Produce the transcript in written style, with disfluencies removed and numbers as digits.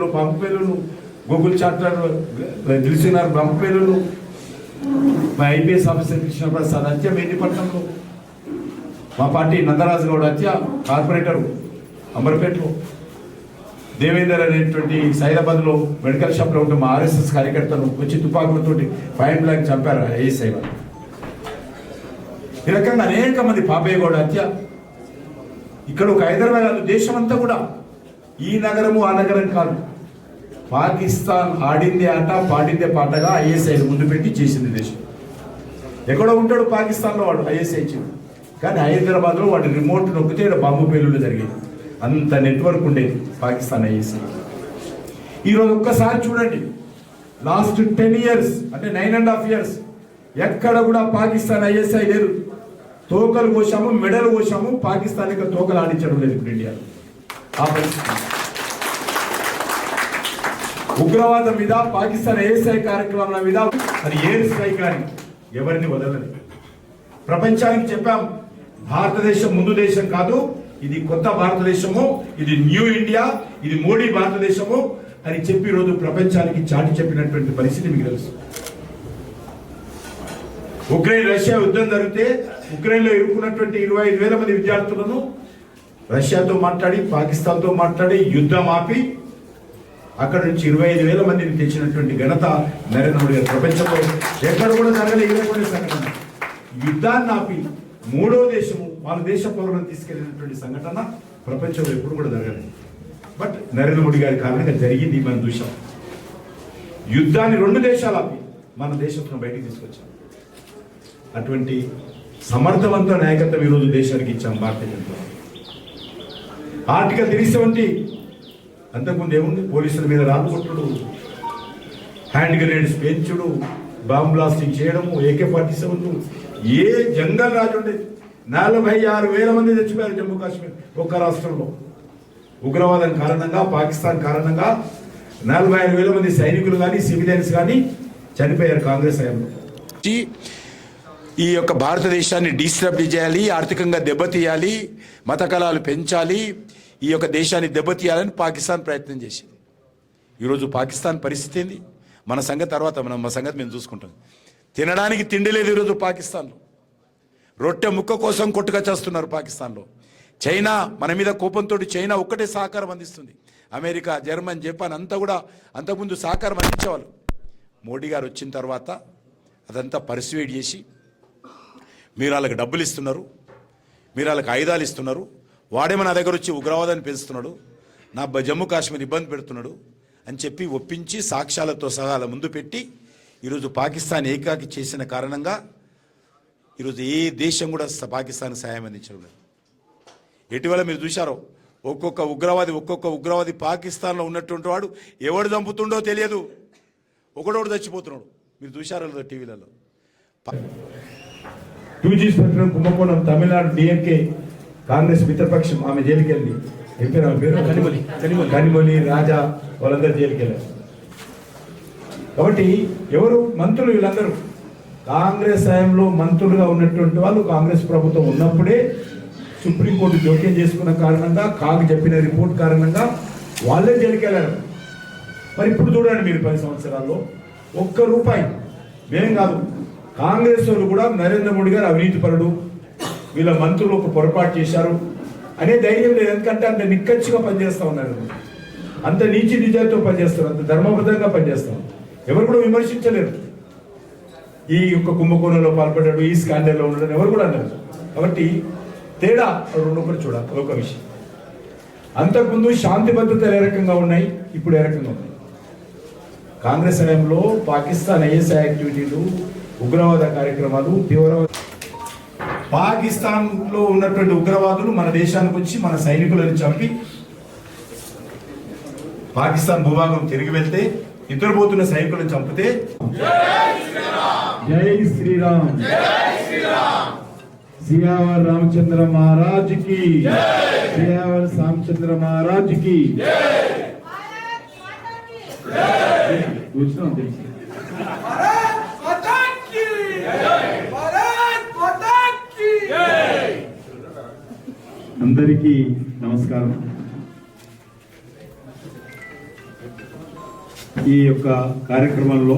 పేలుళ్ళు, పంపు పేలుళ్ళు, Google charter Dilsukhnagar పంపు పేలుళ్ళు, మా IPS officer Krishnaprasad హత్య మేదిపట్నంలో, మా పార్టీ నందరాజు గౌడ్ హత్య కార్పొరేటర్ అమర్పేటలో, దేవేందర్ అనేటువంటి సైదాబాద్లో మెడికల్ షాప్లో ఉంటే మా ఆర్ఎస్ఎస్ కార్యకర్తలు వచ్చి తుపాకులతో పాయింట్ బ్లాంక్ చంపారు ఏఎస్ఐ వాళ్ళు. ఈ రకంగా అనేక మంది పాపయ్య గౌడ్ హత్య. ఇక్కడ ఒక హైదరాబాద్ దేశం అంతా కూడా ఈ నగరము ఆ నగరం కాదు, పాకిస్తాన్ ఆడిందే ఆట పాడిందే పాటగా ఐఎస్ఐని ముందు పెట్టి చేసింది దేశం. ఎక్కడో ఉంటాడు పాకిస్తాన్లో వాడు ఐఎస్ఐ చిన్న, కానీ హైదరాబాద్లో వాడి రిమోట్ నొక్కితే బాంబు పేలుళ్ళు జరిగేది. అంత నెట్వర్క్ ఉండేది పాకిస్తాన్ ఐఎస్ఐ. ఈరోజు ఒక్కసారి చూడండి, లాస్ట్ 10 years అంటే 9.5 years ఎక్కడ కూడా పాకిస్తాన్ ఐఎస్ఐ లేదు. తోకలు కోసాము, మెడలు కోసాము, పాకిస్తాన్ యొక్క తోకలు ఆడించడం లేదు ఇప్పుడు ఇండియాలో. ఆ పరిస్థితి ఉగ్రవాదం మీద, పాకిస్తాన్ ఐఎస్ఐ కార్యక్రమాల మీద అది ఎయిర్ స్ట్రైక్ కానీ ఎవరిని వదలలేదు. ప్రపంచానికి చెప్పాం, భారతదేశం ముందు దేశం కాదు, ఇది కొత్త భారతదేశము, ఇది న్యూ ఇండియా, ఇది మోడీ భారతదేశము అని చెప్పి ఈరోజు ప్రపంచానికి చాటి చెప్పినటువంటి పరిస్థితి మీకు తెలుసు. ఉక్రెయిన్ రష్యా యుద్ధం జరిగితే ఉక్రెయిన్లో ఇరుక్కున్నటువంటి 25,000 మంది విద్యార్థులను రష్యాతో మాట్లాడి, పాకిస్తాన్తో మాట్లాడి యుద్ధం ఆపి అక్కడ నుంచి 25,000 మందిని తెచ్చినటువంటి ఘనత నరేంద్ర మోడీ గారు. ప్రపంచంలో ఎక్కడ కూడా జరగలేకపోయిన సంఘటన. యుద్ధాన్ని ఆపి మూడో దేశము వాళ్ళ దేశ పౌరులను తీసుకెళ్లినటువంటి సంఘటన ప్రపంచంలో ఎప్పుడు కూడా జరగలేదు. బట్ నరేంద్ర మోడీ గారి కారణంగా జరిగింది. మనం చూసాం, యుద్ధాన్ని 2 దేశాలు ఆపి మన దేశంలో బయటికి తీసుకొచ్చాం. అటువంటి సమర్థవంత నాయకత్వం ఈరోజు దేశానికి ఇచ్చాం భారతీయ జనతా పార్టీ. ఆర్టికల్ 370 అంతకుముందు ఏముంది? పోలీసుల మీద రాళ్ళకొట్టుడు, హ్యాండ్ గ్రెనేడ్స్ పెంచుడు, బాంబ్ బ్లాస్టింగ్ చేయడము, AK-47, ఏ జంగల్ రాజు ఉండేది. 46,000 మంది చచ్చిపోయారు జమ్మూ కాశ్మీర్ ఒక్క రాష్ట్రంలో. ఉగ్రవాదం కారణంగా, పాకిస్తాన్ కారణంగా 45,000 మంది సైనికులు కానీ సివిలియన్స్ కానీ చనిపోయారు కాంగ్రెస్ హయాంలో. ఈ యొక్క భారతదేశాన్ని డిస్టర్బ్ చేయాలి, ఆర్థికంగా దెబ్బతీయాలి, మత కళాలు పెంచాలి, ఈ యొక్క దేశాన్ని దెబ్బతీయాలని పాకిస్తాన్ ప్రయత్నం చేసింది. ఈరోజు పాకిస్తాన్ పరిస్థితి ఏంది? మన సంగతి తర్వాత, మా సంగతి మేము చూసుకుంటాం. తినడానికి తిండి లేదు ఈరోజు పాకిస్తాన్లో. రొట్టె ముక్క కోసం కొట్టుగా చేస్తున్నారు పాకిస్తాన్లో. చైనా మన మీద కోపంతో చైనా ఒక్కటే సహకారం అందిస్తుంది. అమెరికా, జర్మన్, జపాన్ అంతా కూడా అంతకుముందు సహకారం అందించేవాళ్ళు. మోడీ గారు వచ్చిన తర్వాత అదంతా పర్సువేట్ చేసి, మీరు వాళ్ళకి డబ్బులు ఇస్తున్నారు, మీరు వాళ్ళకి ఆయుధాలు ఇస్తున్నారు, వాడేమో నా దగ్గర వచ్చి ఉగ్రవాదాన్ని పెంచుతున్నాడు, నా జమ్మూ కాశ్మీర్ ఇబ్బంది పెడుతున్నాడు అని చెప్పి ఒప్పించి సాక్ష్యాలతో సహా ముందు పెట్టి ఈరోజు పాకిస్తాన్ ఏకాకి చేసిన కారణంగా ఈరోజు ఏ దేశం కూడా పాకిస్తాన్ సహాయం అందించడం లేదు. ఇటీవల మీరు చూశారో, ఒక్కొక్క ఉగ్రవాది పాకిస్తాన్లో ఉన్నటువంటి వాడు ఎవడు చంపుతుండో తెలియదు, ఒకడోడు చచ్చిపోతున్నాడు. మీరు చూశారో టీవీలలో. 2G స్పెక్ట్రమ్ కుంభకోణం, తమిళనాడు DMK కాంగ్రెస్ మిత్రపక్షం, ఆమె జైలుకి వెళ్ళి కనిమొలి రాజా వాళ్ళందరూ జైలుకి వెళ్ళారు. కాబట్టి ఎవరు మంత్రులు? వీళ్ళందరూ కాంగ్రెస్ హయాంలో మంత్రులుగా ఉన్నటువంటి వాళ్ళు కాంగ్రెస్ ప్రభుత్వం ఉన్నప్పుడే సుప్రీంకోర్టు జోక్యం చేసుకున్న కారణంగా, కాగ్ చెప్పిన రిపోర్ట్ కారణంగా వాళ్ళే జైలుకి వెళ్ళారు. మరి ఇప్పుడు చూడండి, మీరు 10 సంవత్సరాల్లో ₹1 మేం కాదు, కాంగ్రెస్ వాళ్ళు కూడా నరేంద్ర మోడీ గారు అవినీతిపరుడు, వీళ్ళ మంత్రులు ఒక పొరపాటు చేశారు అనే ధైర్యం లేదు. ఎందుకంటే అంత నిక్కచ్చిగా పనిచేస్తూ ఉన్నారు, అంత నీచి నిజాయితీతో పనిచేస్తారు, అంత ధర్మబద్ధంగా పనిచేస్తాం. ఎవరు కూడా విమర్శించలేరు. ఈ యొక్క కుంభకోణంలో పాల్పడ్డాడు, ఈ స్కాండల్లో ఉన్నాడు ఎవరు కూడా అన్నారు. కాబట్టి తేడా ఒకరు చూడాలి. ఒక విషయం, అంతకుముందు శాంతి భద్రతలు ఏ రకంగా ఉన్నాయి, ఇప్పుడు ఏ రకంగా ఉన్నాయి. కాంగ్రెస్ హయాంలో పాకిస్తాన్ ఐఎస్ఐ యాక్టివిటీలు, ఉగ్రవాద కార్యక్రమాలు, తీవ్రవాద పాకిస్తాన్లో ఉన్నటువంటి ఉగ్రవాదులు మన దేశానికి వచ్చి మన సైనికులను చంపి పాకిస్తాన్ భూభాగం తిరిగి వెళ్తే నిద్రపోతున్న సైనికులను చంపితే జై శ్రీరామ్, సియావర్ రామచంద్ర మహారాజ్ కి, సియావర్ రామచంద్ర మహారాజ్ కి. వచ్చినాం తెలిసి. అందరికీ నమస్కారం. ఈ యొక్క కార్యక్రమంలో